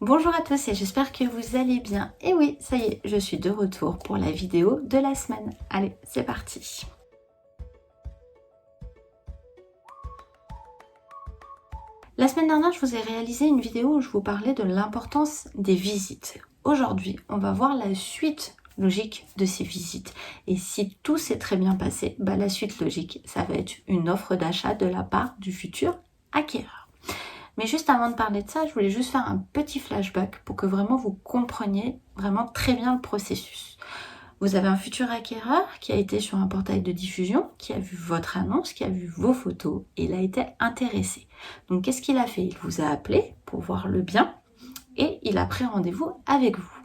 Bonjour à tous et j'espère que vous allez bien. Et oui, ça y est, je suis de retour pour la vidéo de la semaine. Allez, c'est parti. La semaine dernière, je vous ai réalisé une vidéo où je vous parlais de l'importance des visites. Aujourd'hui, on va voir la suite logique de ces visites. Et si tout s'est très bien passé, la suite logique, ça va être une offre d'achat de la part du futur acquéreur. Mais juste avant de parler de ça, je voulais juste faire un petit flashback pour que vraiment vous compreniez vraiment très bien le processus. Vous avez un futur acquéreur qui a été sur un portail de diffusion, qui a vu votre annonce, qui a vu vos photos et il a été intéressé. Donc qu'est-ce qu'il a fait? Il vous a appelé pour voir le bien et il a pris rendez-vous avec vous.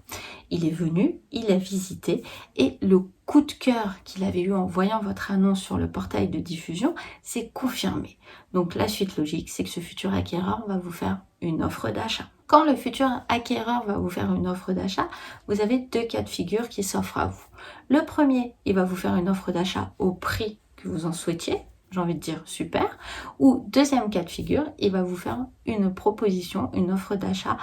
Il est venu, il a visité et le coup de cœur qu'il avait eu en voyant votre annonce sur le portail de diffusion s'est confirmé. Donc la suite logique, c'est que ce futur acquéreur va vous faire une offre d'achat. Quand le futur acquéreur va vous faire une offre d'achat, vous avez deux cas de figure qui s'offrent à vous. Le premier, il va vous faire une offre d'achat au prix que vous en souhaitiez. J'ai envie de dire super. Ou deuxième cas de figure, il va vous faire une proposition, une offre d'achat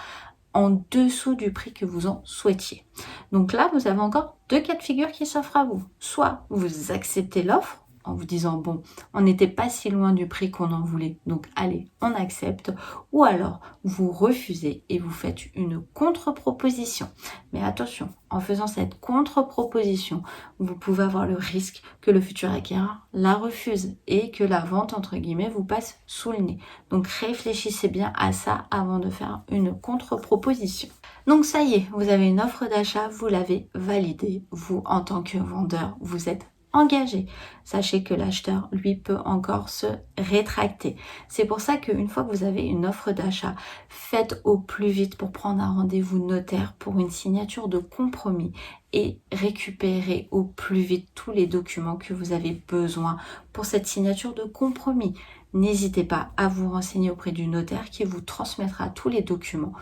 en dessous du prix que vous en souhaitiez. Donc là, vous avez encore deux cas de figure qui s'offrent à vous. Soit vous acceptez l'offre en vous disant bon, on n'était pas si loin du prix qu'on en voulait, donc allez, on accepte. Ou alors, vous refusez et vous faites une contre-proposition. Mais attention, en faisant cette contre-proposition, vous pouvez avoir le risque que le futur acquéreur la refuse et que la vente, entre guillemets, vous passe sous le nez. Donc réfléchissez bien à ça avant de faire une contre-proposition. Donc ça y est, vous avez une offre d'achat, vous l'avez validée. Vous, en tant que vendeur, vous êtes engagé. Sachez que l'acheteur, lui, peut encore se rétracter. C'est pour ça qu'une fois que vous avez une offre d'achat, faites au plus vite pour prendre un rendez-vous notaire pour une signature de compromis et récupérez au plus vite tous les documents que vous avez besoin pour cette signature de compromis. N'hésitez pas à vous renseigner auprès du notaire qui vous transmettra tous les documents,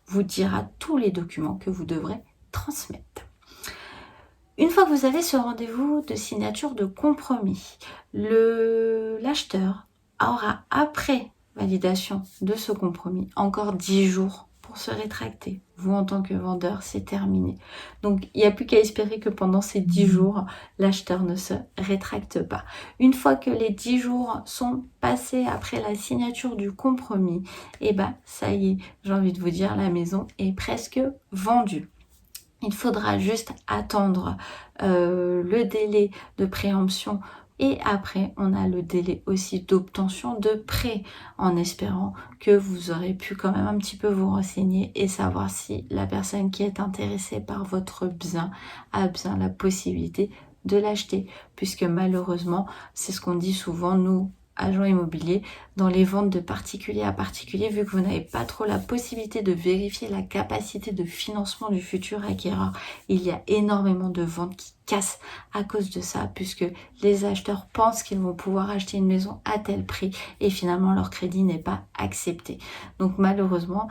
vous dira tous les documents que vous devrez transmettre. Une fois que vous avez ce rendez-vous de signature de compromis, l'acheteur aura, après validation de ce compromis, encore 10 jours pour se rétracter. Vous, en tant que vendeur, c'est terminé. Donc, il n'y a plus qu'à espérer que pendant ces 10 jours, l'acheteur ne se rétracte pas. Une fois que les 10 jours sont passés après la signature du compromis, ça y est, j'ai envie de vous dire, la maison est presque vendue. Il faudra juste attendre le délai de préemption et après on a le délai aussi d'obtention de prêt, en espérant que vous aurez pu quand même un petit peu vous renseigner et savoir si la personne qui est intéressée par votre bien a bien la possibilité de l'acheter, puisque malheureusement, c'est ce qu'on dit souvent, nous, agents immobiliers, dans les ventes de particulier à particulier, vu que vous n'avez pas trop la possibilité de vérifier la capacité de financement du futur acquéreur, il y a énormément de ventes qui cassent à cause de ça, puisque les acheteurs pensent qu'ils vont pouvoir acheter une maison à tel prix et finalement leur crédit n'est pas accepté. Donc malheureusement,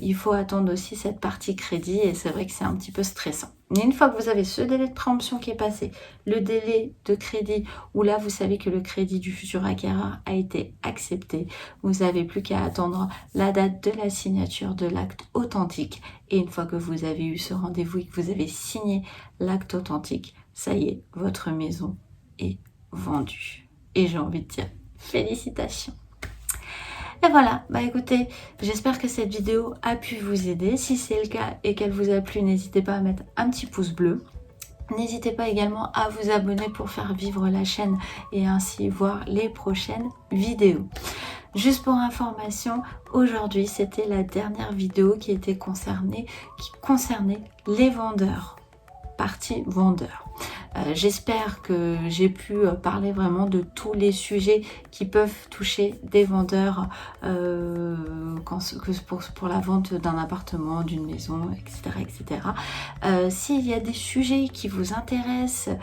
il faut attendre aussi cette partie crédit et c'est vrai que c'est un petit peu stressant. Mais une fois que vous avez ce délai de préemption qui est passé, le délai de crédit où là vous savez que le crédit du futur acquéreur a été accepté, vous n'avez plus qu'à attendre la date de la signature de l'acte authentique. Et une fois que vous avez eu ce rendez-vous et que vous avez signé l'acte authentique, ça y est, votre maison est vendue. Et j'ai envie de dire félicitations. Et voilà, écoutez, j'espère que cette vidéo a pu vous aider. Si c'est le cas et qu'elle vous a plu, n'hésitez pas à mettre un petit pouce bleu. N'hésitez pas également à vous abonner pour faire vivre la chaîne et ainsi voir les prochaines vidéos. Juste pour information, aujourd'hui c'était la dernière vidéo qui concernait les vendeurs, partie vendeur. J'espère que j'ai pu parler vraiment de tous les sujets qui peuvent toucher des vendeurs pour la vente d'un appartement, d'une maison, etc. S'il y a des sujets qui vous intéressent,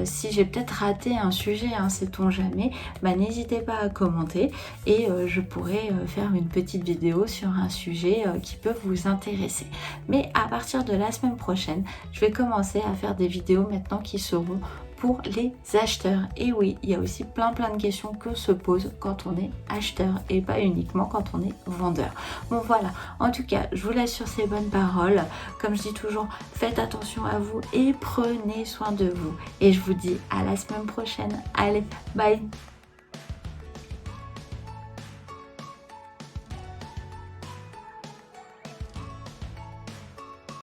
si j'ai peut-être raté un sujet, sait-on jamais, n'hésitez pas à commenter et je pourrai faire une petite vidéo sur un sujet qui peut vous intéresser. Mais à partir de la semaine prochaine, je vais commencer à faire des vidéos maintenant qui seront pour les acheteurs. Et oui, il y a aussi plein de questions que se pose quand on est acheteur et pas uniquement quand on est vendeur. Bon voilà, en tout cas, je vous laisse sur ces bonnes paroles. Comme je dis toujours, faites attention à vous et prenez soin de vous. Et je vous dis à la semaine prochaine. Allez, bye!